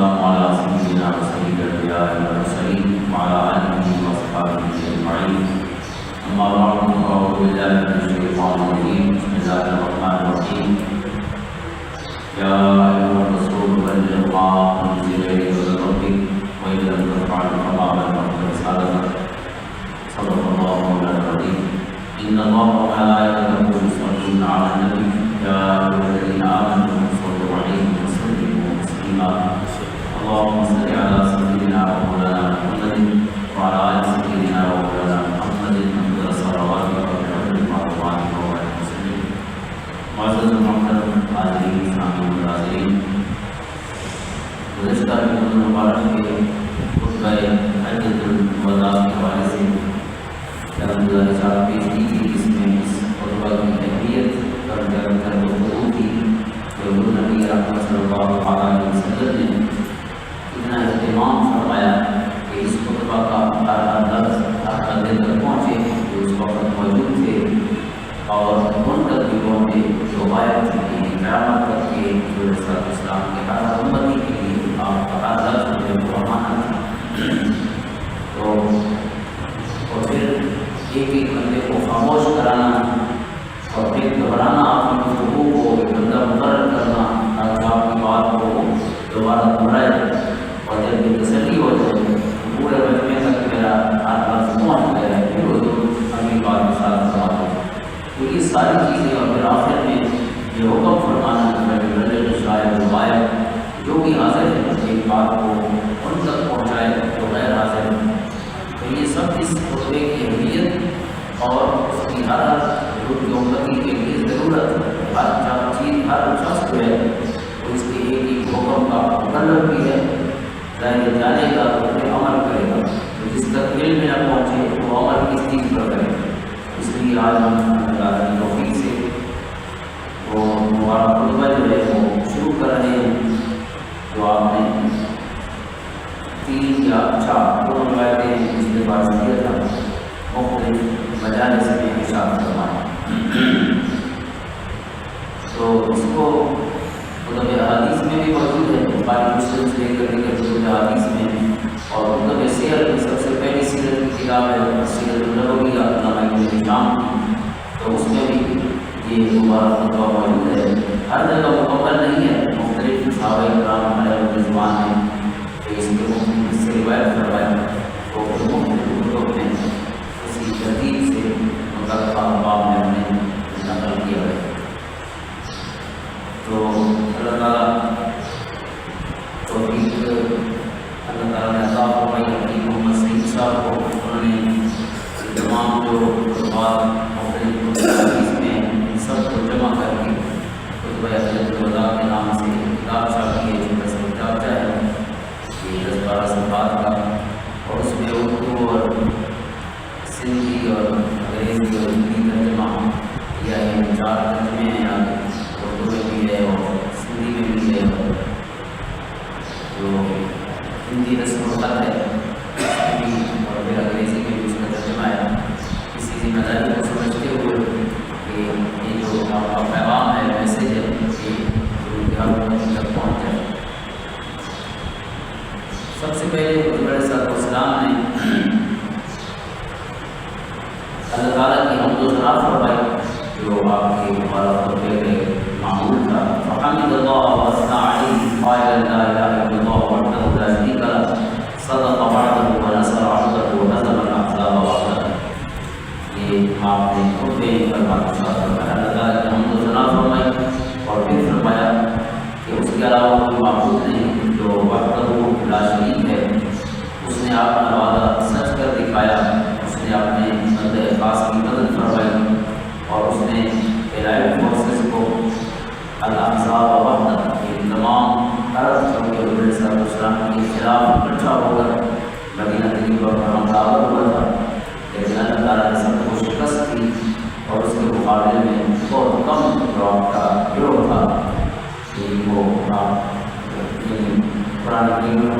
والسلام على سيدنا وسيد الأنبياء والمرسلين وعلى آله وأصحابه أجمعين. أما بعد فأعوذ بالله من الشيطان الرجيم. بسم الله الرحمن الرحيم. يا أيها الرسول بلغ ما أنزل إليك من ربك وإن لم تفعل فما بلغت رسالته. صدق الله مولانا العظيم. إن الله وملائكته يصلون على النبي يا أيها الذين آمنوا صلوا عليه وسلموا تسليما. اللهم صل على سيدنا ومولانا محمد وعلى آل سيدنا ومولانا محمد أفضل الصلوات والسلام وسلم. معزز محترم حاضرین سامعین ناظرین، گزشتہ رمضان المبارک کے خطبہ حجۃ الوداع کے حوالے سے الحمدللہ اشارہ پیش کی تھی، جس میں اس خطبہ کی اہمیت پر گفتگو کی کہ حضور نبی رحمت صلی اللہ علیہ وسلم نے اتنا اہتمام فرمایا کہ اس خطبہ کا ہر لفظ ہر بندے تک پہنچے جو اس وقت موجود تھے اور ان تک بھی پہنچے جو غائب تھے، قیامت تک کے جو اسلام کے ہر امتی کے لیے آپ کا ہر لفظ جو امانت تھا۔ تو اور پھر ایک ایک بندے کو خاموش کرانا اور پھر دہرانا، اپنی گفتگو کو ایک بندہ مقرر کرنا تاکہ آپ کی بات کو دوبارہ دہرائے، اور جب یہ تسلی ہو جائے پورے مجمع تک میرا ہر لفظ پہنچ گیا ہے، پھر حضور اگلی بات کے ساتھ سماعت ہو۔ تو یہ ساری چیزیں اور پھر آخر میں یہ حکم فرمانا شاید غائب جو بھی حاضر ہے ایک بات کو ان تک پہنچائے جو غیر حاضر ہے۔ تو یہ سب اس خطبے کی اہمیت اور اس کی ہر امتی کے لیے ضرورت ہر چیز ہر شخص جو ہے وہ اس کے ایک ایک حکم کا مقرر بھی ہے، ظاہر جانے گا تو پھر عمل کرے گا، تو جس تک علم میں نہ پہنچے وہ عمل کس چیز پر کرے گا۔ اس لیے آج ہم اللہ کی توفیق سے وہ مبارک خطبہ جو ہے وہ شروع کر رہے ہیں، جو آپ نے 3 یا 4 دو روایتیں پچھلے بار کیا تھا، مختلف مجالس میں ارشاد فرمایا۔ تو اس کو کتب احادیث میں بھی موجود ہے، بخاری مسلم سے لے کر کتب احادیث میں، اور کتب سیر کی سب سے پہلی سیرت کی کتاب ہے سیرت النبویہ علامہ ابن ہشام، تو اس میں بھی یہ مبارک خطبہ موجود ہے۔ ہر جگہ مکمل نہیں ہے، مختلف صحابہ کرام علیہ رضوان نے اس کے مختلف سے روایت فرمایا، تو مختلف کتب میں اسی ترتیب سے متعلقہ ابواب میں ہم نے نقل کیا ہے۔ تو اللہ تعالیٰ توفیق اللہ تعالیٰ نے عطا فرمائی اپنی محمد سعید صاحب کو، انہوں نے تمام جو بات مختلف حدیث میں ان سب کو جمع کر کے خطبہ حجۃ الوداع کے نام سے کتاب چھاپی ہے، چھوٹا سا کتابچہ ہے یہ 10-12 صفحات کا، اور اس میں اردو اور سندھی اور انگریزی اور ہندی ترجمہ کیا ہے، 4 ترجمے ہیں، اردو میں بھی ہے اور سندھی میں بھی ہے، جو ہندی رسم الخط ہے اور پھر انگریزی میں بھی اس کا ترجمہ ہے۔ اسی ذمہ داری کو سمجھتے ہوئے کہ یہ جو آپ کا پیغام ہے، میسیج ہے، کہ ہر تک پہنچ جائے۔ سب سے پہلے حضور علیہ السلام نے اللہ تعالیٰ کی حمد و ثنا فرمائی جو آپ کے مبارک خطبے میں معمول تھا۔ فحمد اللہ واثنى علیہ قائلا لا الہ الا اللہ وحدہ لا شریک لہ صدق وعدہ ونصر عبدہ وہزم الاحزاب وحدہ۔ یہ آپ نے خطبے پر بات فرمایا، اللہ تعالیٰ کی حمد و ثنا فرمائی، اور پھر فرمایا کہ اس کے علاوہ کوئی معبود نہیں جو وحدہ لا شریک ہے۔ اس نے اپنا وعدہ سچ کر دکھایا، اس نے اپنے بندے خاص کی مدد فرمائی، اور اس نے الائٹ فورسز کو الاحزاب وحدہ یہ تمام عرب جو کہ حضور علیہ السلام کے خلاف اکٹھا ہو کر مدینہ طیبہ پر حملہ آور ہوا تھا، لیکن اللہ تعالیٰ نے سب کو شکست دی، اور اس کے مقابلے میں بہت کم جو آپ کا گروہ تھا کہ وہ آپ قرآن کریم میں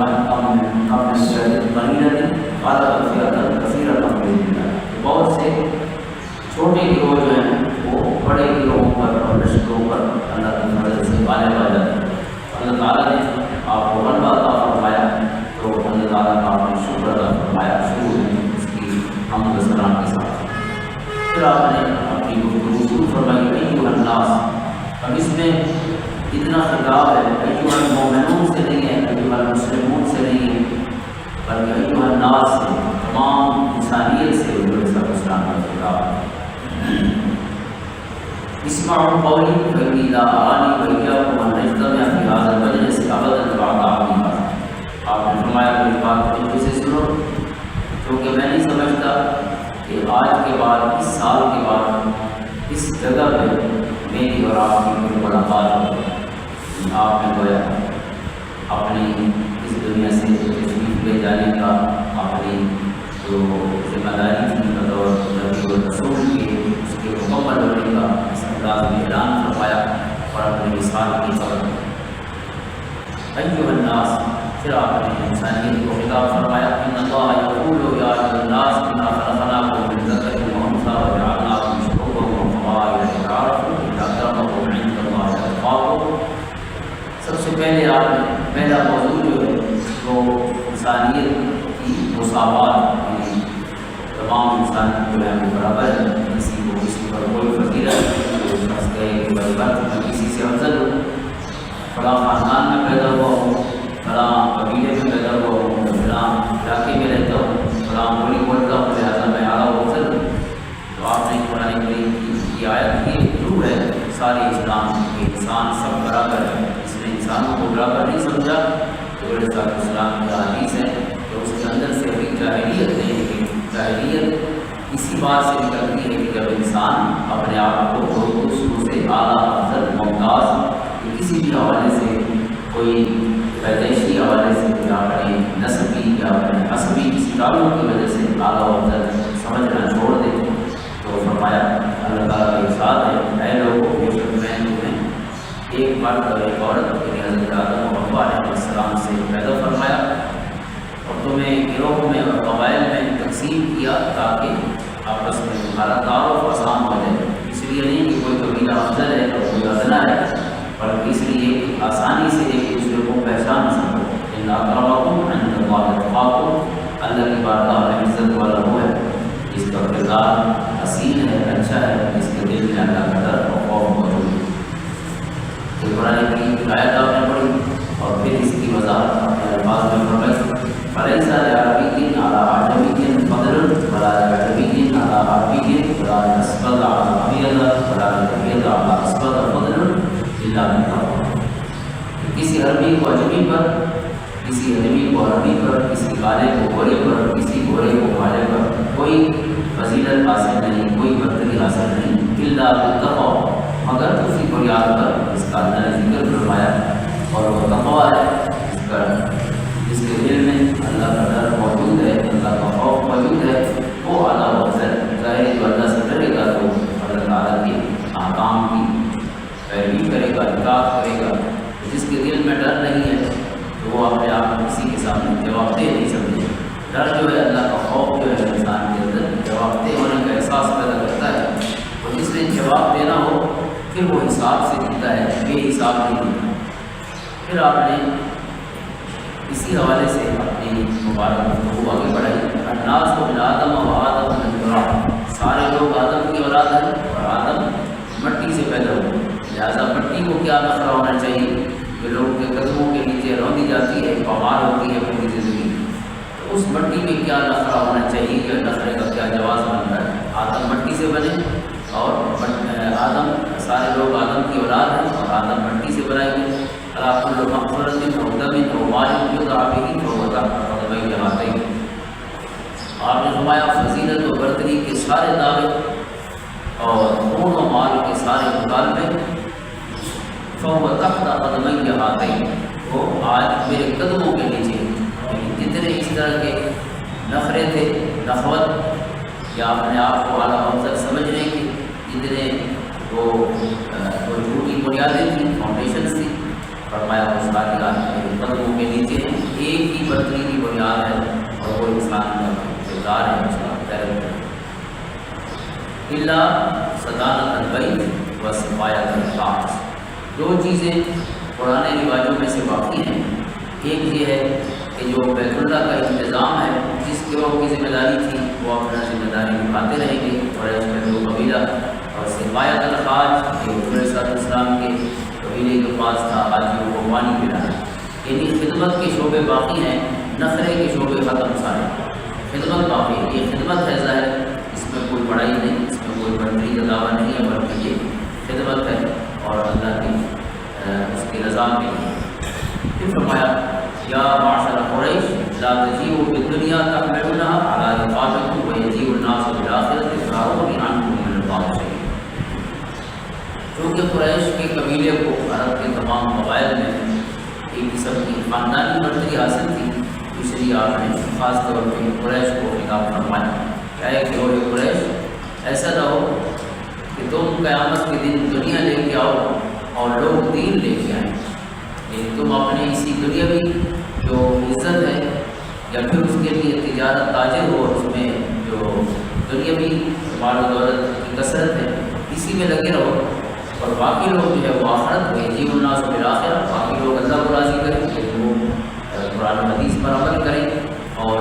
بہت سے چھوٹے گروہ جو ہیں وہ بڑے گروہوں پر اور لشکروں پر اللہ کی مدد سے غالب آ جاتے ہیں۔ اللہ تعالیٰ نے آپ کو غلبہ عطا فرمایا، تو اللہ تعالیٰ کا آپ نے شکر ادا فرمایا شروع میں اس کی حمد و ثنا کے ساتھ۔ پھر آپ نے اپنی گفتگو شروع فرمائی ایھا الناس، اب اس میں اتنا خطاب ہے ایھا المؤمنون سے نہیں ہے، ایھا المسلمون سے نہیں ہے، بلکہ ایھا الناس سے، تمام انسانیت سے حضور صلی اللہ علیہ وسلم کا خطاب ہے۔ اسمعوا قولی فإنی لا أرانی وإیاکم أن نجتمع فی ھذا المجلس أبدا بعد عامی ھذا۔ آپ نے فرمایا میری بات توجہ سے سنو، کیونکہ میں نہیں سمجھتا کہ آج کے بعد، اس سال کے بعد اس جگہ پہ میری اور آپ کی کوئی ملاقات ہو۔ آپ نے گویا اپنی اس دنیا سے تشریف لے جانے کا اپنی جو ذمہ داری تھی بطور نبی و رسول کے، اس کے مکمل ہونے کا اس انداز میں اعلان فرمایا اور اپنے مثال کی خبر۔ ایھا الناس، پھر آپ نے انسانیت کو خطاب فرمایا ان اللہ یقول یا ایھا الناس انا خلقناکم من ذکر و انثی وجعلناکم شعوبا وقبائل لتعارفوا ان اکرمکم عند اللہ اتقاکم۔ سب سے پہلے آپ نے پہلا موضوع جو ہے وہ انسانیت کی مساوات، یعنی تمام انسان جو ہے وہ برابر ہے، کسی کو کسی پر کوئی فضیلت جو شخص کہے کہ بھائی میں کسی سے افضل ہوں، فلاں خاندان میں پیدا ہوا ہوں، فلاں قبیلے میں پیدا ہوا ہوں، فلاں علاقے میں رہتا ہوں، فلاں بولی بولتا ہوں، لہٰذا میں اعلیٰ و افضل ہوں۔ تو آپ نے قرآن کریم کی آیت کی روح ہے سارے اسلام کے، انسان سب برابر ہے، اس نے انسانوں کو برابر نہیں سمجھا۔ تو اسلام کا حدیث ہے کہ اس کے اندر سے ابھی جاہلیت نہیں ہے، جاہلیت اسی بات سے نکلتی ہے کہ جب انسان اپنے آپ کو دوسروں سے اعلیٰ افضل ممتاز کسی بھی حوالے سے، کوئی پیدائشی حوالے سے یا اپنے نسبی یا اپنے حسبی کسی تعلق کی وجہ سے اعلیٰ افضل سمجھنا چھوڑ دے، تو فرمایا اللہ تعالیٰ کا ارشاد ہے اے لوگوں بے شک میں تمہیں ایک مرد اور ایک عورت یعنی حضرت آدم و حوا علیہ السلام سے پیدا فرمایا اور تمہیں گروہ میں اور قبائل میں تقسیم کیا تاکہ آپس میں تمہارا تعارف آسان ہو جائے۔ اس لیے نہیں کہ کوئی قبیلہ افضل ہے اور کوئی ادنا ہے، بلکہ اس لیے کہ آسانی سے ایک دوسرے کو پہچان سکو۔ ان اکرمکم عند اللہ اتقاکم، اللہ کی بارگاہ میں عزت والا وہ ہے جس کا کردار حسین ہے، اچھا ہے، جس کے دل میں اللہ کا ڈر اور خوف موجود ہے۔ کہ قرآن کی آیت آپ نے پڑھی اور پھر اس کی وضاحت اپنے الفاظ میں فرمائی فلیس لعربی علی اعجمی فضل ولا لعجمی علی عربی ولا لاسود علی ابیض ولا لابیض علی اسود فضل الا بالتقوی۔ کسی عربی کو اجمی پر، کسی اجمی کو عربی پر، کسی کالے کو گورے پر، کسی گورے کو کالے پر کوئی فضیلت حاصل نہیں، کوئی برتری حاصل نہیں، الا بالتقوی، مگر اسی بنیاد پر اس کا اللہ نے ذکر فرمایا اور وہ تقویٰ ہے جس کے دل میں اللہ کا ڈر موجود ہے، اللہ کا خوف موجود ہے، وہ اعلیٰ و افضل ظاہر جو اللہ سے ڈرے گا تو اللہ تعالیٰ کے احکام کی پیروی کرے گا، اطاعت کرے گا۔ جس کے دل میں ڈر نہیں ہے تو وہ اپنے آپ کو کسی کے سامنے جواب دہ نہیں سمجھے۔ ڈر جو ہے اللہ کا خوف جو ہے انسان کے اندر جواب دہ ہونے کا احساس پیدا کرتا ہے، اور جس نے جواب دینا ہو پھر وہ حساب سے جیتا ہے، بے حساب نہیں جیتا۔ پھر آپ نے اسی حوالے سے اپنی مبارک گفتگو آگے بڑھائی الناس کو من آدم و آدم من تراب، سارے لوگ آدم کی اولاد ہیں اور آدم مٹی سے پیدا ہوئے، لہٰذا مٹی کو کیا نخرہ ہونا چاہیے جو لوگوں کے قدموں کے نیچے روندی جاتی ہے، پامال ہوتی ہے پوری زندگی، تو اس مٹی میں کیا نخرہ ہونا چاہیے یا نخرے کا کیا جواز بنتا ہے۔ آدم مٹی سے بنے اور آدم سارے لوگ آدم کی اولاد ہیں اور آدم مٹی سے بنائے گئے۔ اللہ کل مغفرت و دم و مال یدعا به فهو تحت قدمي هاتين۔ آپ نے فرمایا فضیلت و برتری کے سارے دعوے اور خون و مال کے سارے مطالبے فهو تحت قدمي هاتين، وہ آج میرے قدموں کے نیچے ہیں۔ جتنے اس طرح کے نخرے تھے، نخوت یا اپنے آپ کو اعلیٰ افضل سمجھنے کے جتنے وہ جھوٹی بنیادیں تھیں، فاؤنڈیشنس تھی، فرمایا وہ ساری آج میرے قدموں کے نیچے ہیں۔ ایک ہی برتری کی بنیاد ہے اور وہ انسان کا کردار ہے، اس کا کیریکٹر۔ اللہ صدانت البیت و صفایت الطاعت، دو چیزیں پرانے رواجوں میں سے باقی ہیں ایک یہ ہے کہ جو بیت اللہ کا انتظام ہے، جس گروہ کی ذمہ داری تھی وہ اپنا ذمہ داری نبھاتے رہیں گے، قریش کا جو قبیلہ اور سفایت الخاج جو حضور صلی اللہ علیہ وسلم کے قبیلے کے پاس تھا، حاجیوں کو پانی پلانا، یعنی خدمت کے شعبے باقی ہیں، نخرے کے شعبے ختم سارے، خدمت باقی ہے۔ یہ خدمت ہے ظاہر، اس میں کوئی بڑائی نہیں، اس میں کوئی برتری کا دعویٰ نہیں ہے، بلکہ یہ خدمت ہے اور اللہ کی اس کی رضا کے لیے۔ پھر فرمایا یا معاشر قریش لا تجیئوا بالدنیا تحملونها على رقابکم ویجیء الناس بالآخرۃ فرارون عنکم من اللہ شیء۔ چونکہ قریش کے قبیلے کو عرب کے تمام قبائل میں ایک قسم کی خاندانی برتری حاصل تھی، اس لیے آپ نے خاص طور پہ قریش کو خطاب فرمایا کیا ہے کہ وہ قریش ایسا نہ ہو کہ تم قیامت کے دن دنیا لے کے آؤ اور لوگ دین لے کے آئیں، یعنی تم اپنے اسی دنیاوی جو عزت ہے یا پھر اس کے لیے تجارت تاجر ہو، اس میں جو دنیاوی مال و دولت کی کثرت ہے اسی میں لگے رہو، اور باقی لوگ جو ہے وہ آخرت میں جی الناس بالآخرہ، باقی لوگ اللہ کو راضی کریں کہ وہ قرآن و حدیث پر عمل کریں اور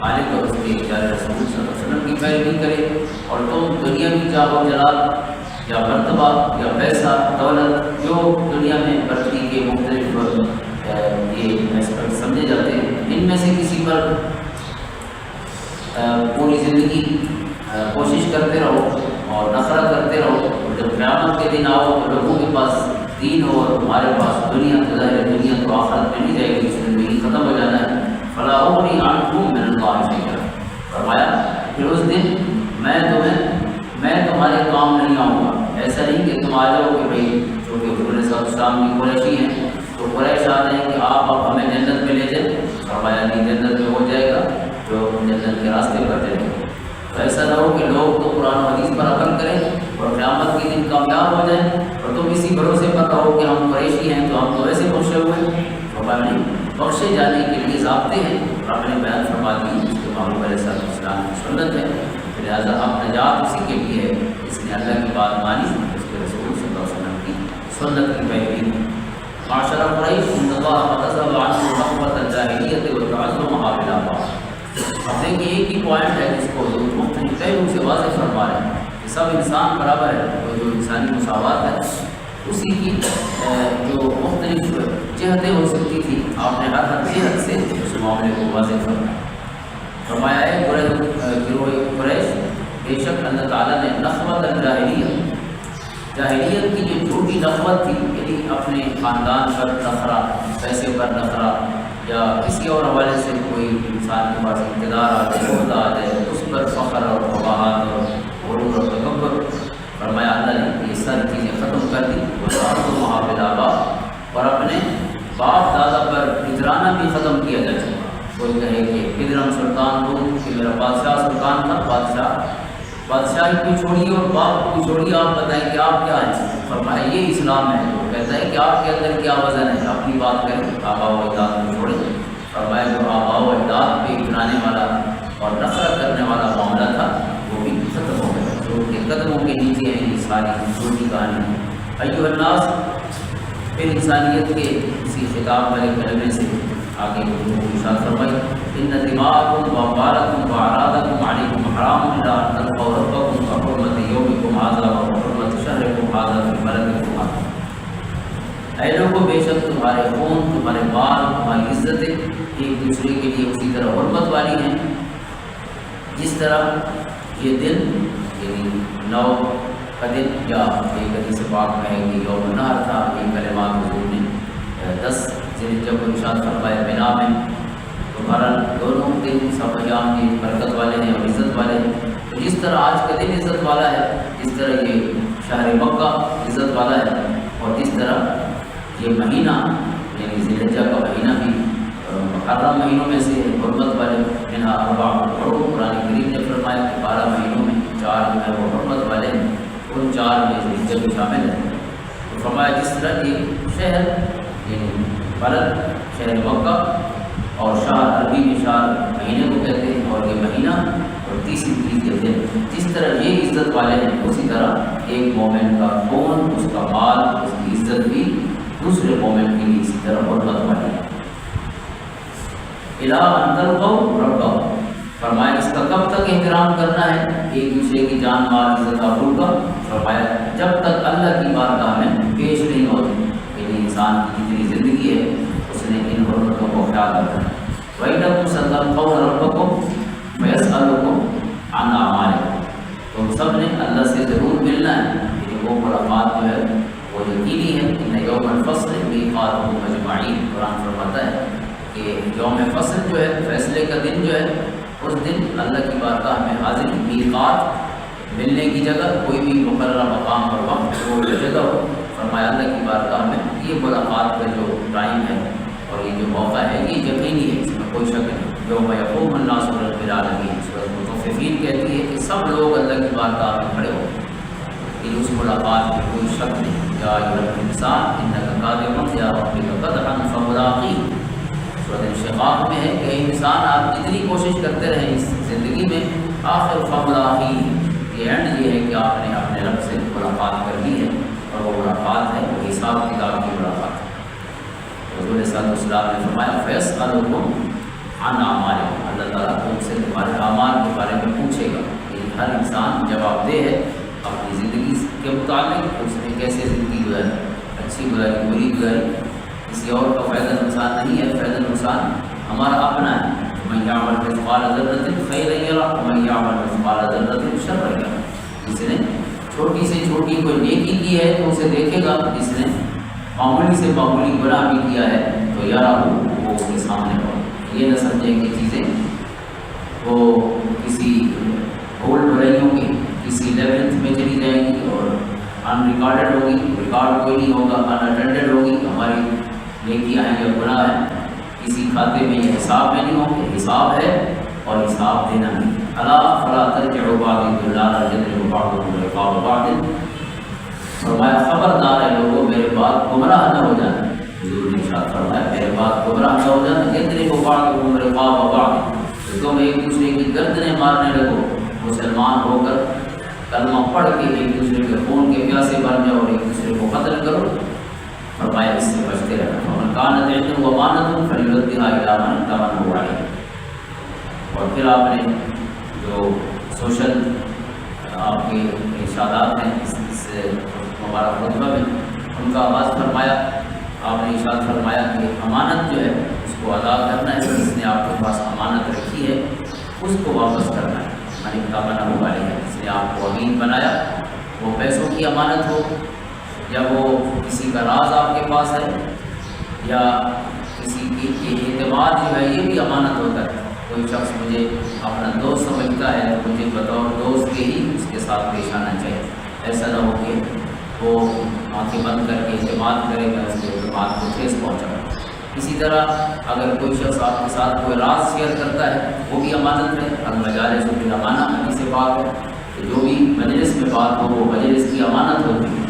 خالق اور اس کے پیارے رسول صلی اللہ علیہ وسلم کی پیروی کریں، اور تم دنیا کی چاہو جلال یا مرتبہ یا پیسہ دولت جو دنیا میں برتری کے مختلف یہ اسپیکٹ سمجھے جاتے ہیں، ان میں سے کسی پر پوری زندگی کوشش کرتے رہو اور نخرہ کرتے رہو، جب قیامت کے دن آؤ تو لوگوں کے پاس دین ہو اور تمہارے پاس دنیا، ظاہر دنیا تو آخرت میں نہیں جائے گی، زندگی ختم ہو جانا ہے۔ فلا اغنی عنکم من اللہ شیئا، فرمایا پھر اس دن میں تمہارے کام نہیں آؤں گا۔ ایسا نہیں کہ تم آ جاؤ کہ بھائی چونکہ حضور صلی اللہ علیہ وسلم کی قریشی ہیں تو قریش آ رہے ہیں کہ آپ اب ہمیں جنت میں لے جائیں، فرمایا نہیں، جنت میں ہو جائے گا جو جنت کے راستے پر جائے گا۔ تو ایسا نہ ہو کہ لوگ تو قرآن و حدیث پر عمل کریں اور قیامت کے دن کامیاب ہو جائیں اور تم اسی بھروسے پر رہو کہ ہم قریشی ہیں تو ہم تو ایسے بخشے ہوئے ہیں۔ فرمایا نہیں، بخشے جانے کے لیے ضابطے ہیں، آپ نے بیان فرما دی، اس کے محمد علیہ السلام کی سنت ہے، لہٰذا اب نجات اسی کے لیے ہے، اس نے اللہ کی بات مانی، اس کے رسول صلی اللہ علیہ وسلم کی سنت کی پیروی۔ معاشر قریش ان اللہ غضب عنکم رغبۃ الجاہلیۃ وتعظمها بالآباء۔ اب دیکھیے ایک ہی پوائنٹ ہے جس کو مختلف پہلو سے واضح فرما رہے ہیں کہ سب انسان برابر ہے، تو جو انسانی مساوات ہے اسی کی جو مختلف جہتیں ہو سکتی تھی، آپ نے ہر جہت سے اس معاملے کو واضح فرمایا۔ فرمایا ہے گروہ قریش بے شک اللہ تعالیٰ نے نخوت الجاہلیت، جاہلیت کی جو جھوٹی نخوت تھی، یعنی اپنے خاندان پر نخرہ، پیسے پر نخرہ یا کسی اور حوالے سے کوئی انسان کے پاس اقتدار آ جائے، عہدہ آ جائے، اس پر فخر اور قباحت اور غرور اور تکبر، فرمایا اللہ نے یہ ساری چیزیں ختم کر دی، وَتَعْظُمُهَا بِالْآبَاءِ، اور اپنے باپ دادا پر اجرانہ بھی ختم کیا جا چکا۔ کوئی کہے کہ ادرم سلطان ہو کہ میرا بادشاہ سلطان تھا، بادشاہی کو چھوڑیے اور باپ کو چھوڑیے، آپ بتائیں کہ آپ کیا ہیں؟ فرمایا یہ اسلام ہے، وہ کہتا ہے کہ آپ کے اندر کیا وزن ہے، اپنی بات کریں، آبا و اجداد کو چھوڑیں۔ فرمایا جو آبا و اجداد پہ اٹھانے والا اور نفرت کرنے والا معاملہ تھا وہ بھی ختم ہو گیا، جو ان کے قدموں کے نیچے ہے یہ ساری چھوٹی کہانی۔ ایھا الناس، پھر انسانیت کے اسی خطاب والے کلمے سے آگے ارشاد فرمائی ان دماءکم واموالکم واعراضکم علیکم حرام الا ان تلقوا ربکم بحرمۃ یومکم ھذا وحرمۃ شہرکم ھذا فی بلدکم ھذا۔ اے لوگوں، بے شک تمہارے خون، تمہارے مال، تمہاری عزتیں ایک دوسرے کے لیے اسی طرح حرمت والی ہیں جس طرح یہ دن، یعنی 9 کا دن، یا ایک حدیث پاک میں ہے کہ یوم النحر تھا، یہ کلمات حضور نے 10 ذوالحجہ کو ارشاد فرمایا بنا میں، تو بہرحال دونوں دن سب ایام کی برکت والے ہیں اور عزت والے ہیں۔ تو جس طرح آج کا دن عزت والا ہے، جس طرح یہ شہر مکہ عزت والا ہے، اور جس طرح یہ مہینہ یعنی ذوالحجہ کا مہینہ بھی محرم مہینوں میں سے حرمت والے منہا اربع حرم، قرآن کریم نے فرمایا کہ 12 مہینوں میں 4 جو ہے وہ حرمت والے ہیں، ان 4 میں ذوالحجہ بھی شامل ہے۔ تو فرمایا جس طرح یہ شہر یعنی بلد شہر مکہ اور شہر عربی میں شہر مہینے کو کہتے ہیں، اور یہ مہینہ اور تیسری چیز کہتے ہیں، جس طرح یہ عزت والے ہیں اسی طرح ایک مومن کا خون، اس کا مال، اس کی عزت بھی دوسرے مومن کے لیے اسی طرح حرمت والی ہے۔ الی ان تلقوا ربکم، فرمایا اس کا کب تک احترام کرنا ہے ایک دوسرے کی جان مال عزت آبرو کا؟ فرمایا جب تک اللہ کی بارگاہ میں پیش نہیں ہوتے، یعنی انسان کی جتنی زندگی ہے اس نے ان حرمتوں کو خیال رکھنا ہے۔ وَإِنَّكُمْ سَتَلْقَوْنَ رَبَّكُمْ فَيَسْأَلُكُمْ عَنْ أَعْمَالِكُمْ، تم سب نے اللہ سے ضرور ملنا ہے، یعنی وہ ملاقات جو ہے وہ یقینی ہے۔ إِنَّ يَوْمَ الْفَصْلِ مِيقَاتُهُمْ أَجْمَعِينَ، قرآن فرماتا ہے کہ یوم فصل جو ہے، فیصلے کا دن جو ہے، اس دن اللہ کی بارگاہ میں حاضر میقات، ملنے کی جگہ، کوئی بھی مقررہ مقام اور وقت وہ جگہ ہو، فرمایا اللہ کی بارگاہ میں یہ ملاقات کا جو ٹائم ہے اور یہ جو موقع ہے یہ یقینی ہے، اس میں کوئی شک نہیں۔ یوم یقوم الناس لرب العالمین، سورۃ مطففین کہتی ہے کہ سب لوگ اللہ کی بارگاہ میں کھڑے ہوں، لیکن اس ملاقات میں کوئی شک نہیں۔ یا ایھا الانسان انک کادح یا ربک قدحا فملاقیہ، سورۃ انشقاق میں ہے کہ انسان آپ جتنی کوشش کرتے رہیں اس زندگی میں، آخر فملاقیہ، یہ اینڈ یہ ہے کہ آپ نے اپنے رب سے ملاقات کر لی ہے، اور وہ ملاقات ہے وہ حساب کتاب کی ملاقات ہے۔ حضور صلی اللہ علیہ وسلم نے فرمایا فَيَسْأَلُكُمْ عَنْ أَعْمَالِكُمْ، اللہ تعالیٰ تم سے تمہارے اعمال کے بارے میں پوچھے گا۔ یعنی ہر انسان جواب دہ ہے اپنی زندگی کے متعلق، اس نے کیسے زندگی گزاری، اچھی گزاری بری گزاری، کسی اور کا فائدہ نقصان نہیں ہے، فائدہ نقصان ہمارا اپنا ہے۔ مَن يَعْمَلْ مِثْقَالَ ذَرَّةٍ خَيْرًا يَرَهُ وَمَن يَعْمَلْ مِثْقَالَ ذَرَّةٍ شَرًّا يَرَهُ، جس نے چھوٹی سے چھوٹی کوئی نیکی کی ہے تو اسے دیکھے گا، جس نے معمولی سے معمولی گناہ بھی کیا ہے تو یَرَهُ، وہ اس کے سامنے ہو۔ یہ نہ سمجھیں کہ چیزیں وہ کسی بھول بھلائیوں کی کسی لیولنس میں چلی جائیں گی اور ان ریکارڈڈ ہوگی، ریکارڈ کوئی نہیں ہوگا، ان اٹینڈڈ ہوگی، ہماری نیکیاں ہیں یا گناہ ہیں کسی کھاتے میں یا حساب میں نہیں ہوں گے، حساب ہے اور حساب دینا نہیں۔ الا فلا ترجعوا بعدی لا یضرب بعضکم رقاب بعض، فرمایا خبردار ہے لوگوں میرے بعد گمراہ نہ ہو جانا، حضور نے ارشاد فرمایا میرے بعد گمراہ نہ ہو جانا، یضرب بعضکم رقاب بعض، تم ایک دوسرے کی گردنیں مارنے لگو، مسلمان ہو کر کلمہ پڑھ کے ایک دوسرے کے خون کے پیاسے بن جاؤ اور ایک دوسرے کو قتل کرو، فرمایا اس سے بچتے رہنا۔ فمن كانت عنده امانۃ فلیردها الی من ائتمنه علیہ۔ اور پھر آپ نے جو سوشل آپ کے ارشادات ہیں اس مبارک خطبہ میں ان کا آغاز فرمایا، آپ نے ارشاد فرمایا کہ امانت جو ہے اس کو ادا کرنا ہے، جس نے آپ کے پاس امانت رکھی ہے اس کو واپس کرنا ہے۔ من ائتمنه علیہ، جس نے آپ کو امین بنایا، وہ پیسوں کی امانت ہو یا وہ کسی کا راز آپ کے پاس ہے یا کسی کی اعتماد جو ہے یہ بھی امانت ہوتا ہے۔ کوئی شخص مجھے اپنا دوست سمجھتا ہے تو مجھے بطور دوست کے ہی اس کے ساتھ پیش آنا چاہیے، ایسا نہ ہو کہ وہ آنکھیں بند کر کے اعتماد کرے گا، اس کے اعتماد کو ٹھیس پہنچائے۔ اسی طرح اگر کوئی شخص آپ کے ساتھ کوئی راز شیئر کرتا ہے وہ بھی امانت ہے۔ المجالس بالامانہ، حدیث پاک ہے کہ جو بھی مجلس میں بات ہو وہ مجلس کی امانت ہوتی ہے۔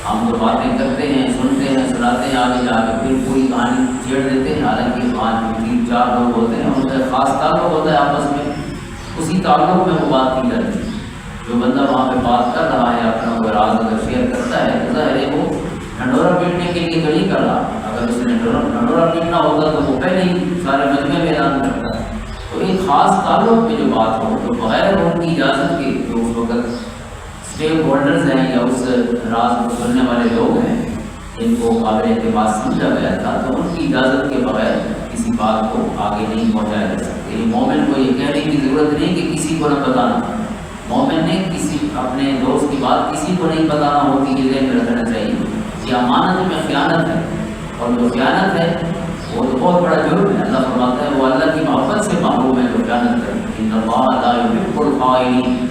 ہم تو باتیں کرتے ہیں، سنتے ہیں، سناتے ہیں، آگے جا کے پھر پوری کہانی چھیڑ دیتے ہیں، حالانکہ پانچ تین چار لوگ ہوتے ہیں ان کا خاص تعلق ہوتا ہے آپس میں، اسی تعلق میں وہ بات کی جاتی ہے۔ جو بندہ وہاں پہ بات کر رہا ہے اپنا کوئی راز اگر شیئر کرتا ہے تو ظاہر ہے وہ ڈھنڈورا پیٹنے کے لیے تو نہیں کر رہا، اگر اس نے ڈھنڈورا پیٹنا ہوگا تو وہ پہلے ہی سارے مجمع میں اعلان کرتا ہے۔ تو ایک خاص تعلق میں جو بات ہو تو بغیر ان کی اجازت کے جو اس وقت اسٹیک ہولڈرز ہیں یا اس راز کو سننے والے لوگ ہیں جن کو قابل اعتماد سمجھا گیا تھا، تو ان کی اجازت کے بغیر کسی بات کو آگے نہیں پہنچایا جا سکتا۔ یہ مومن کو یہ کہنے کی ضرورت نہیں کہ کسی کو نہ بتانا، مومن نے کسی اپنے دوست کی بات کسی کو نہیں بتانا ہوتی، یہ ذہن میں رکھنا چاہیے۔ یہ امانت میں خیانت ہے، اور جو خیانت ہے وہ تو بہت بڑا جرم ہے۔ اللہ فرماتا ہے وہ اللہ کی محبت سے محروم ہے جو خیانت کرے، ان اللہ لا یحب الخائنین،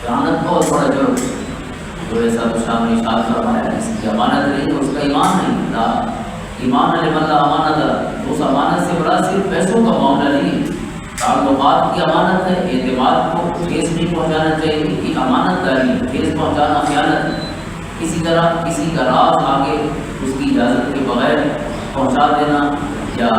خیانت بہت بڑا جرم ہے۔ جو ایسا شام نے ارشاد فرمایا اس کی امانت نہیں، اس کا ایمان نہیں، لا ایمان لمن لا امانت له، اس امانت سے بڑا صرف پیسوں کا معاملہ نہیں، تعلقات کی امانت ہے، اعتماد کو ٹھیس نہیں پہنچانا چاہیے، یہ امانت داری ہے، ٹھیس پہنچانا خیانت ہے۔ اسی طرح کسی کا راز آگے اس کی اجازت کے بغیر پہنچا دینا یا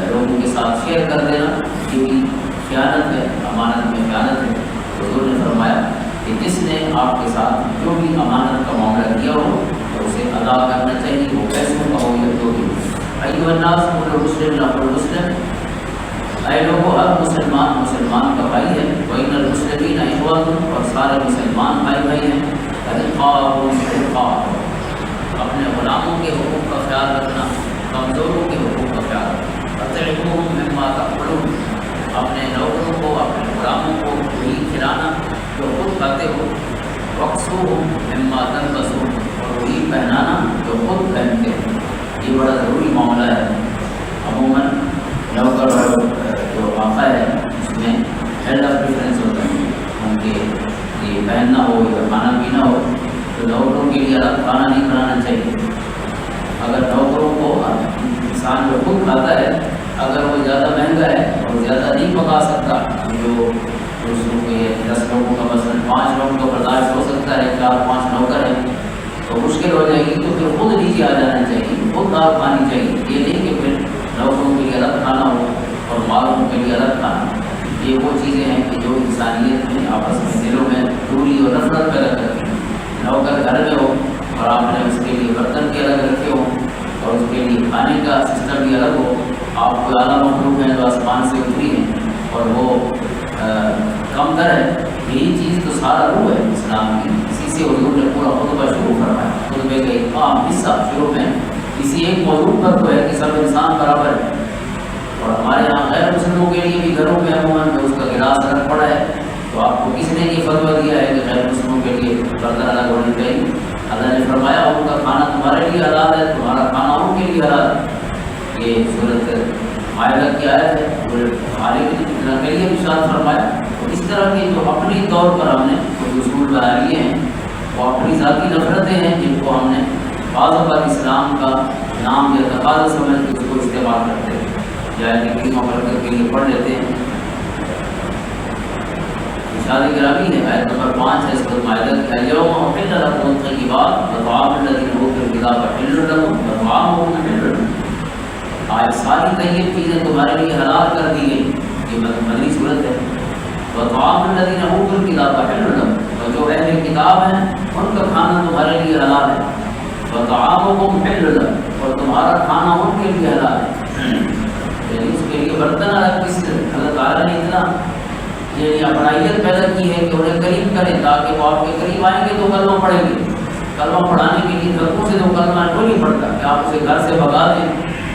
لوگوں کے ساتھ شیئر کر دینا، یہ بھی خیانت ہے، امانت میں خیانت ہے۔ حضور نے فرمایا کہ جس نے آپ کے ساتھ جو بھی امانت کا معاملہ کیا ہو تو اسے ادا کرنا چاہیے، وہ پیسوں کا ہو یا جو بھی۔ الناس كل مسلم له مسلم، اے لوگوں ہر مسلمان مسلمان کا بھائی ہے، وإن المسلمین اخوۃ، اور سارے مسلمان بھائی بھائی ہیں، رقابهم رقاب، اپنے غلاموں کے حقوق کا خیال رکھنا، کمزوروں کے حقوق کا خیال رکھنا، اطعموهم مما تأکلون، اپنے نوکروں کو اپنے غلاموں کو وہی کھلانا جو خود کھاتے ہو، واکسوهم مما تلبسون، اور وہی پہنانا جو خود پہنتے ہو۔ یہ بڑا ضروری معاملہ ہے۔ عموماً نوکر اور جو آقا ہے اس میں ہیلڈ آف ڈفرینس ہوتا ہے، ان کے یہ پہننا ہو یا کھانا پینا ہو تو نوکروں کے لیے الگ کھانا نہیں کھلانا چاہیے۔ اگر نوکروں کو انسان جو خود کھاتا ہے اگر وہ زیادہ مہنگا ہے اور زیادہ نہیں پکا سکتا، جو دوسروں کے 10 لوگوں کا مثلاً 5 لوگوں کا برداشت ہو سکتا ہے، 4-5 نوکر ہیں تو مشکل ہو جائے گی، تو پھر خود نیچے آ جانا چاہیے، خود دال کھانی چاہیے، یہ نہیں کہ پھر نوکروں کے لیے الگ کھانا ہو اور مالوں کے لیے الگ کھانا۔ یہ وہ چیزیں ہیں کہ جو انسانیت میں آپس میں دلوں میں دوری اور نفرت پیدا کرتی ہیں۔ نوکر گھر میں ہو اور آپ نے اس کے لیے برتن کے الگ رکھے ہوں اور اس کے لیے کھانے کا سسٹم بھی الگ ہو، آپ کو اعلیٰ مخلوق ہیں جو آسمان سے اتری ہیں اور وہ کم تر ہے، یہی چیز تو سارا روح ہے اسلام کی۔ اسی سے حضور نے پورا خطبہ شروع فرمایا، خطبے کا ایک عام حصہ شروع میں کسی ایک موضوع پر تو ہے کہ سب انسان برابر ہے، اور ہمارے یہاں غیر مسلموں کے لیے بھی گھروں میں عموماً اس کا گلاس الگ پڑا ہے، تو آپ کو کس نے یہ فتویٰ دیا ہے کہ غیر مسلموں کے لیے برتن الگ ہونے چاہیے؟ اللہ نے فرمایا ان کا کھانا تمہارے لیے حلال ہے، تمہارا کھانا ان کے لیے حلال ہے۔ یہ صورت مائدہ کی آیت ہے، خالق کے لیے ارشاد فرمایا۔ تو اس طرح کے جو اپنی طور پر ہم نے کوئی اصول بنا لیے ہیں، وہ اپنی ذاتی نفرتیں ہیں جن کو ہم نے بعض اوقات اسلام کا نام یا تقاضا سمجھ کے اس کو استعمال کرتے ہیں، جائے کہ برکت کے لیے پڑھ لیتے ہیں۔ ارشاد گرامی ہے، آیت نمبر 5 ہے سورۃ مائدہ کی، الیوم احل لکم الطیبات وطعام الذین اوتوا الکتاب حل لکم وطعامکم حل لکم، آج ساری طیب چیزیں تمہارے لیے حلال کر دی گئی، یہ مدنی صورت ہے۔ وطعام الذین اوتوا الکتاب حل لکم، اور جو اہل کتاب ہیں ان کا کھانا تمہارے لیے حلال ہے، وطعامکم حل لکم، اور تمہارا کھانا ان کے لیے حلال ہے۔ یعنی اس کے لیے برتن الگ کس اللہ تعالیٰ نے اتنا یعنی اپنائیت پیدا کی ہے کہ انہیں قریب کریں تاکہ وہ آپ کے قریب آئیں گے تو کلمہ پڑھیں گے۔ کلمہ پڑھانے کے لیے گھروں سے تو کلمہ کوئی نہیں پڑھتا کہ آپ اسے گھر سے بھگا دیں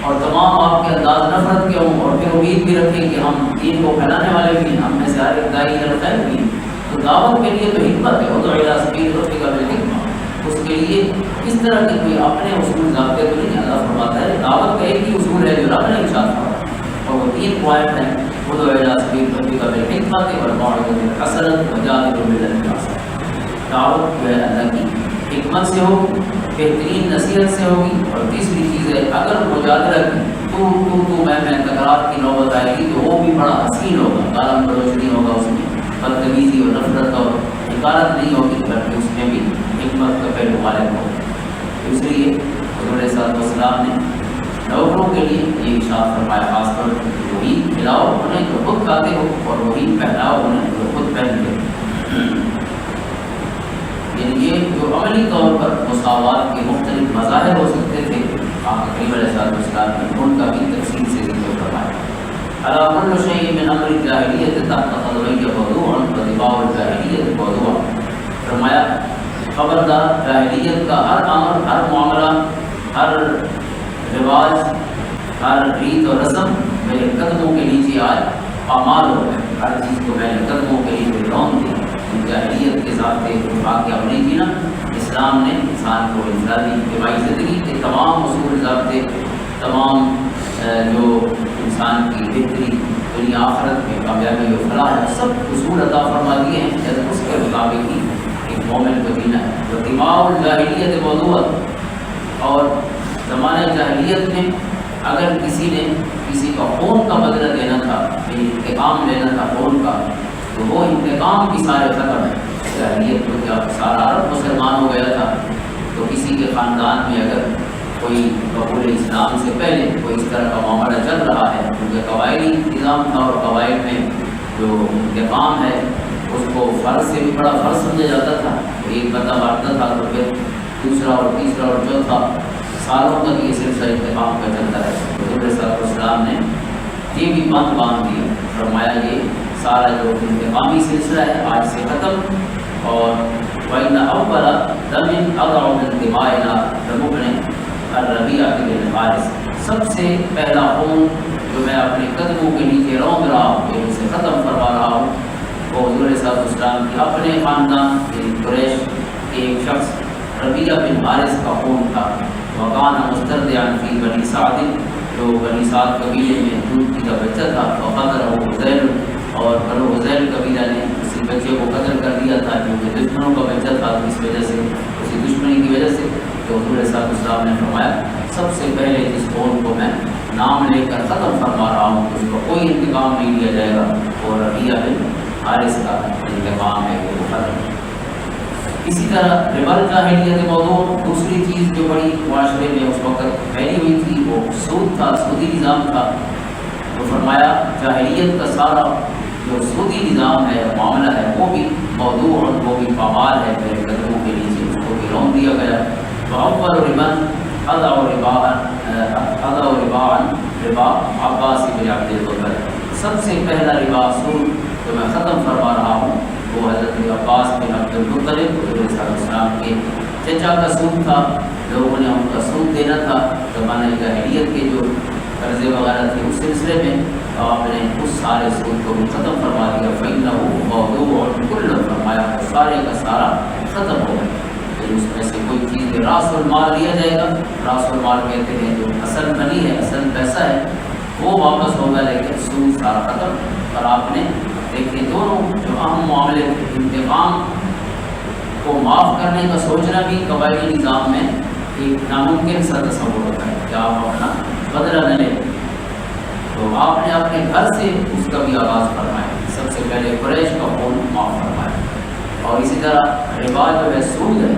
اور تمام آپ کے انداز نفرت کے ہوں، اور پھر امید بھی رکھیں کہ ہم دین کو پھیلانے والے بھی ہیں، ہم میں سے ہر ایک داعی الخیر بھی ہیں۔ تو دعوت کے لیے تو حکمت ہے، ادع الی سبیل ربک بالحکمہ، اس کے لیے اس طرح کے کوئی اپنے اصول ضابطے تو نہیں۔ اللہ فرماتا ہے دعوت کا ایک ہی اصول ہے جو رب نے ارشاد فرمایا، اور وہ 3 پوائنٹ ہیں، ادع الی سبیل ربک بالحکمہ والموعظۃ الحسنۃ وجادلھم باللتی ہی احسن۔ دعوت جو ہے اللہ کی حکمت سے ہوگی، بہترین نصیحت سے ہوگی، اور تیسری چیز ہے اگر مجادلہ کی تو میں تکرار کی نوبت آئے گی تو وہ بھی بڑا حسین ہوگا، گالم گلوچ نہیں ہوگا، اس میں بدتمیزی اور نفرت اور حکارت نہیں ہوگی، بلکہ اس میں بھی حکمت کا پہلو غالب ہوگا۔ اس لیے حضور صلی اللہ علیہ وسلم نے نوکروں کے لیے یہ ارشاد فرمایا، خاص طور پر وہی کھلاؤ انہیں جو خود کھاتے ہو، اور وہی پہناؤ انہیں جو خود پہنتے ہو۔ یہ جو عملی طور پر مساوات کے مختلف مظاہر ہو سکتے تھے، آپ کریم علیہ السلام نے ان کا بھی تفصیل سے ذکر فرمایا۔ علی کل شیء من امر الجاہلیۃ تحت قدمی موضوع واتباع الجاہلیۃ موضوع، فرمایا خبردار جاہلیت کا ہر امر، ہر معاملہ، ہر رواج، ہر ریت اور رسم میرے قدموں کے نیچے آج پامال ہو گئے، ہر چیز کو میں نے قدموں کے نیچے رون دیا۔ جاہلیت کے ساتھ واقعہ نہیں جینا، اسلام نے انسان کو انفرادی اجتماعی زندگی کے تمام اصول ضابطے، تمام جو انسان کی بہتری دنیا آخرت میں کامیابی و فلاح ہے، سب اصول عطا فرما دیے ہیں، جیسے اس کے مطابق ہی ایک مومن کو جینا ہے۔ تو اتباع الجاہلیت موضوع، اور زمانۂ جاہلیت میں اگر کسی نے کسی کا خون کا بدلہ دینا تھا، انتقام لینا تھا خون کا، تو وہ انتقام کی سارے ختم ہے۔ جاہلیت کو جب سارا عرب مسلمان ہو گیا تھا تو کسی کے خاندان میں اگر کوئی قبول اسلام سے پہلے کوئی اس طرح کا معاملہ چل رہا ہے، کیونکہ قبائلی نظام تھا، اور قبائل میں جو انتقام ہے اس کو فرض سے بھی بڑا فرض سمجھا جاتا تھا، ایک بندہ مارتا تھا تو پھر دوسرا اور تیسرا اور چوتھا سالوں تک یہ سلسلہ انتقام کا چلتا ہے۔ حضور صلی اللہ علیہ وسلم نے یہ بھی بند باندھ دیا، فرمایا یہ سارا جو انتقامی سلسلہ ہے آج سے ختم، اور وَإِنَّ أَوَّلَ دَمٍ أَضَعُ مِن دِمَائِنَا لَمُبْنٍ الرَّبِيعَةِ بن حارث، سب سے پہلا خون جو میں اپنے قدموں کے نیچے رونگ رہا ہوں، کہ اسے ختم فرما رہا ہوں، وہ حضور صلی اللہ علیہ وسلم کے اپنے خاندان قریش کے ایک شخص ربیعہ بن حارث کا خون تھا۔ وَكَانَ مُسْتَرْضِعًا فِي بَنِي سَعْدٍ، جو بنی سعد قبیلے میں دودھ کا بچہ تھا، وَقَتَلَهُ حُذَيْلٌ، اور بنو حذیل قبیلہ نے اسی بچے کو قتل کر دیا تھا، کیونکہ دشمنوں کا بچہ تھا، تو اس وجہ سے اسی دشمنی کی وجہ سے تو حضور صلی اللہ علیہ وسلم نے فرمایا سب سے پہلے جس خون کو میں نام لے کر ختم فرما رہا ہوں، اس کو کوئی انتقام نہیں لیا جائے گا، اور ربیعہ بن حارث کا انتقام ہے وہ ختم۔ اسی طرح ربا جاہلیت موضوع، دوسری چیز جو بڑی معاشرے میں اس وقت پھیلی ہوئی تھی وہ سود تھا، سودی نظام تھا۔ تو فرمایا جاہلیت کا سارا جو سودی نظام ہے، معاملہ ہے، وہ بھی موضوع اور وہ بھی پامال ہے، میرے قدموں کے نیچے اس کو بھی رون دیا گیا۔ فاول ربا اضع ربا عباس بن عبد المطلب، سب سے پہلا ربا سود جو میں ختم فرما رہا ہوں وہ حضرت عباس بن عبد المطلب حضور صلی اللہ علیہ وسلم کے چچا کا سود تھا، لوگوں نے ان کا سود دینا تھا زمانۂ جاہلیت کے جو قرضے وغیرہ تھے اس سلسلے میں، تو آپ نے اس سارے سود کو بھی ختم فرما دیا۔ فَإِنَّهُ مَوْضُوعٌ كُلٌّ، فرمایا سارے کا سارا ختم ہو گیا، پھر اس میں سے کوئی چیز راس المال لیا جائے گا، راس المال کہتے ہیں جو اصل منی ہے، اصل پیسہ ہے، وہ واپس ہوگا، لیکن سود سارا ختم۔ اور آپ نے دیکھیں دونوں جو اہم معاملے تھے، انتقام کو معاف کرنے کا سوچنا بھی قبائلی نظام میں ایک ناممکن سا تصور ہوتا ہے کہ آپ اپنا بدلہ نہ لیں، تو آپ نے اپنے گھر سے اس کا بھی آغاز فرمایا، سب سے پہلے قریش کا خون معاف فرمایا، اور اسی طرح ربا جو ہے سود ہے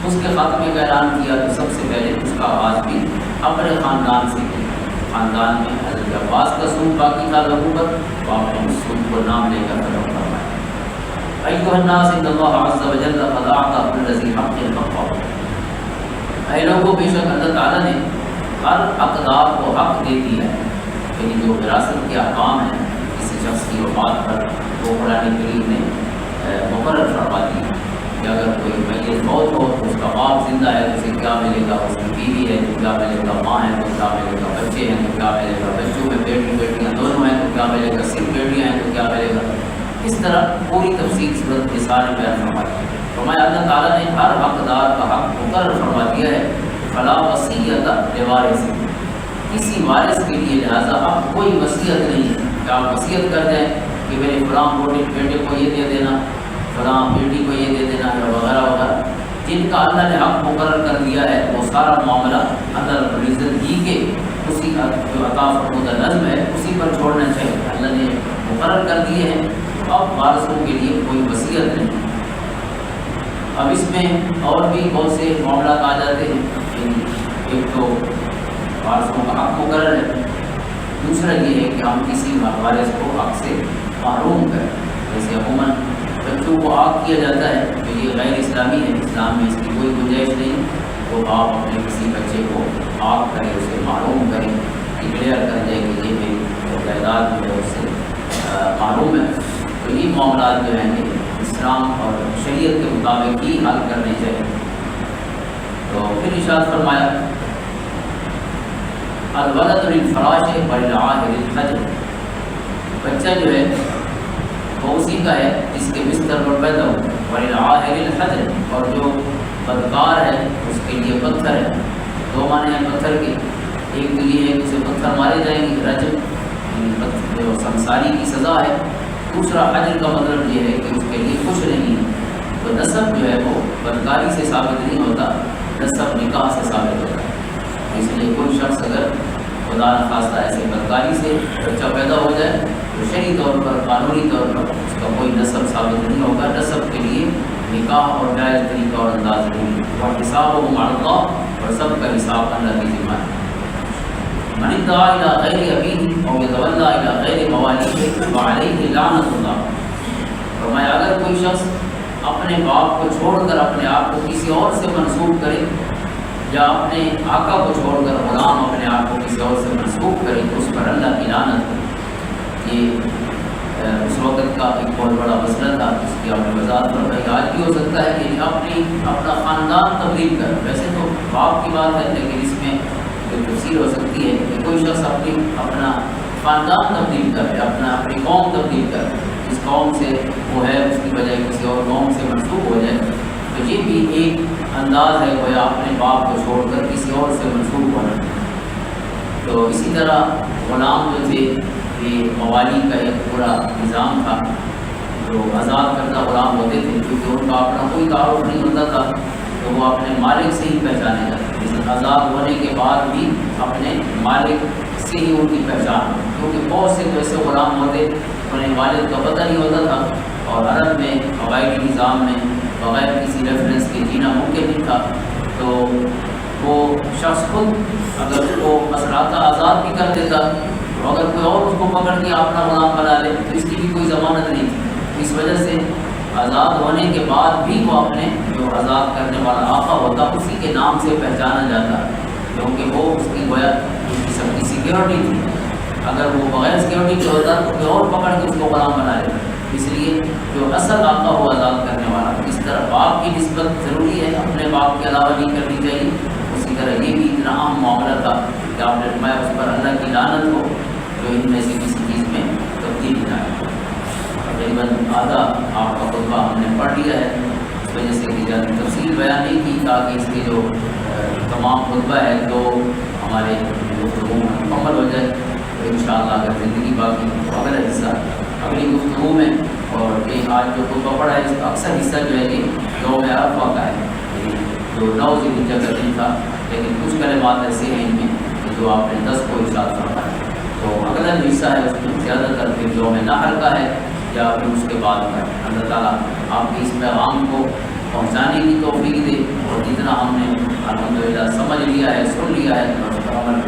اس کے خاتمے کا اعلان کیا، تو سب سے پہلے اس کا آغاز بھی اپنے خاندان سے کیا۔ خاندان میں حضرت عباس کا سود باقی تھا لوگوں پر، تو آپ نے اس سود کو نام لے کر ختم فرمایا۔ ایھا الناس ان اللہ عز وجل قد اعطى كل ذی حق حقہ، اے لوگوں بے شک اللہ تعالیٰ نے ہر حقدار کو حق دے دیا ہے، یعنی جو وراثت کے احکام ہیں کسی شخص کی وفات پر وہ قرآن کریم نے مقرر فرما دی کہ اگر کوئی میت موت ہو تو اس کا باپ زندہ ہے تو اسے کیا ملے گا، اس کی بیوی ہے تو کیا ملے گا، ماں ہے تو کیا ملے گا، بچے ہیں تو کیا ملے گا، بچوں میں بیٹیاں دونوں ہیں تو کیا ملے گا، صرف بیٹیاں ہیں تو کیا ملے گا، اس طرح پوری تفصیل صورت نثار بیان فرمائی۔ فرمایا اللہ تعالیٰ نے ہر حقدار کا حق مقرر فرما دیا ہے، فلا وصیۃ لوارث، کسی وارث کے لیے لہٰذا اب کوئی وصیت نہیں ہے کہ آپ وصیت کر دیں کہ میرے فلاں بیٹے کو یہ دے دینا، فلاں بیٹی کو یہ دے دینا، یا وغیرہ وغیرہ، جن کا اللہ نے حق مقرر کر دیا ہے وہ سارا معاملہ اللہ رب العزت ہی کے اسی کا جو عطا فرمودہ نظم ہے اسی پر چھوڑنا چاہیے، اللہ نے مقرر کر دیے ہیں، تو اب وارثوں کے لیے کوئی وصیت نہیں۔ اب اس میں اور بھی بہت سے معاملات آ جاتے ہیں، ایک تو وارثوں کا حق مقرر ہے، دوسرا یہ ہے کہ ہم کسی وارث کو حق سے محروم کریں، جیسے عموماً بچوں کو آگ کیا جاتا ہے تو یہ غیر اسلامی ہے، اسلام میں اس کی کوئی گنجائش نہیں، تو آپ اپنے کسی بچے کو آگ کریں، اسے محروم کریں، ڈکلیئر کر دیں کہ یہ میری جائیداد جو ہے اس سے محروم ہے، تو یہ معاملات جو ہیں اسلام اور شریعت کے مطابق ہی حل کرنے چاہیے۔ تو پھر ارشاد فرمایا الولد للفراش وللعاهر الحجر، بچہ جو ہے وہ اسی کا ہے جس کے بستر پر پیدا ہو، وللعاهر الحجر، اور جو بدکار ہے اس کے لیے پتھر ہے، دو معنی ہیں پتھر کے، ایک تو یہ ہے کہ اسے پتھر مارے جائیں گے، رجم جو سنساری کی سزا ہے، دوسرا حجر کا مطلب یہ ہے کہ اس کے لیے کچھ نہیں ہے، تو نسب جو ہے وہ بدکاری سے ثابت نہیں ہوتا، نسب نکاح سے ثابت ہوتا ہے، اس لیے کوئی شخص اگر خدا نخواستہ ایسے بدکاری سے بچہ پیدا ہو جائے تو شرعی طور پر قانونی طور پر اس کا کوئی نسب ثابت نہیں ہوگا، نسب کے لیے نکاح اور جائز طریقہ اور انداز نہیں، اور حسابهم علی اللہ، اور سب کا حساب اللہ کی ذمہ ہے۔ من ادعا الی غیر ابیہ او یتولی الی غیر موالیہ فعلیہ لعنۃ اللہ، فرمایا اگر کوئی شخص اپنے باپ کو چھوڑ کر اپنے آپ کو کسی اور سے منسوب کرے یا اپنے آقا کو چھوڑ کر غلام اپنے آپ کو کسی اور سے منسوخ کرے تو اس پر اللہ کی لعنت ہو۔ یہ اس وقت کا ایک بہت بڑا مسئلہ تھا، اس کی آپ نے وضاحت فرمائی۔ آج بھی ہو سکتا ہے کہ اپنا خاندان تبدیل کر، ویسے تو باپ کی بات ہے لیکن اس میں کوئی تفصیل ہو سکتی ہے کہ کوئی شخص اپنا خاندان تبدیل کر، اپنی قوم تبدیل کر، جس قوم سے وہ ہے اس کی بجائے کسی اور قوم سے منسوخ ہو جائے، تو یہ بھی ایک انداز ہے گویا اپنے باپ کو چھوڑ کر کسی اور سے منسوخ ہونا۔ تو اسی طرح غلام جو تھے یہ موالی کا ایک پورا نظام تھا، جو آزاد کردہ غلام ہوتے تھے کیونکہ ان کا اپنا کوئی تعارف نہیں ہوتا تھا تو وہ اپنے مالک سے ہی پہچانے جاتے تھے۔ آزاد ہونے کے بعد بھی اپنے مالک سے ہی ان کی پہچان، کیونکہ بہت سے ایسے غلام ہوتے انہیں والد کا پتہ نہیں ہوتا تھا، اور عرب میں قبائلی نظام میں بغیر کسی ریفرنس کے جینا ممکن نہیں تھا، تو وہ شخص خود اگر اس کو اثرات آزاد بھی کر دیتا تو اگر کوئی اور اس کو پکڑ کے اپنا غلام بنا لے تو اس کی بھی کوئی ضمانت نہیں تھی۔ اس وجہ سے آزاد ہونے کے بعد بھی وہ اپنے جو آزاد کرنے والا آقا ہوتا اسی کے نام سے پہچانا جاتا، کیونکہ وہ اس کی گویا اس کی سب کی سیکیورٹی تھی۔ اگر وہ بغیر سیکیورٹی کے ہوتا تو کوئی اور پکڑ کے اس کو غلام بنا لیتا۔ اس لیے جو اصل آقا ہو آزاد کرنے والا، اس طرح باپ کی نسبت ضروری ہے، اپنے باپ کے علاوہ نہیں کرنی چاہیے۔ اسی طرح یہ بھی اتنا اہم معاملہ تھا کہ آپ نے فرمایا اس پر اللہ کی لعنت ہو جو ان میں سے کسی چیز میں تبدیل جائے۔ تقریباً آدھا آپ کا خطبہ ہم نے پڑھ لیا ہے، اس وجہ سے کہ زیادہ تفصیل بیان نہیں کی تاکہ اس کے جو تمام خطبہ ہے تو ہمارے گفتگو مکمل ہو جائے۔ تو انشاءاللہ اگر زندگی باقی تو اگلا حصہ اگلی گفتگو میں، اور یہ آج جو خطبہ پڑھا ہے اس کا اکثر حصہ جو ہے یہ یوم عرفہ کا ہے، جو 9 ذی الحجہ کا دن تھا، لیکن کچھ کلمات ایسے ہیں ان میں جو آپ نے 10 کو ارشاد فرمایا۔ تو اگلا جو حصہ ہے اس میں زیادہ تر پھر یوم نحر کا ہے یا پھر اس کے بعد کا ہے۔ اللہ تعالیٰ آپ کی اس پیغام کو پہنچانے کی توفیق دے، اور جتنا ہم نے الحمدللہ سمجھ لیا ہے، سن لیا ہے، اور اس پر عمل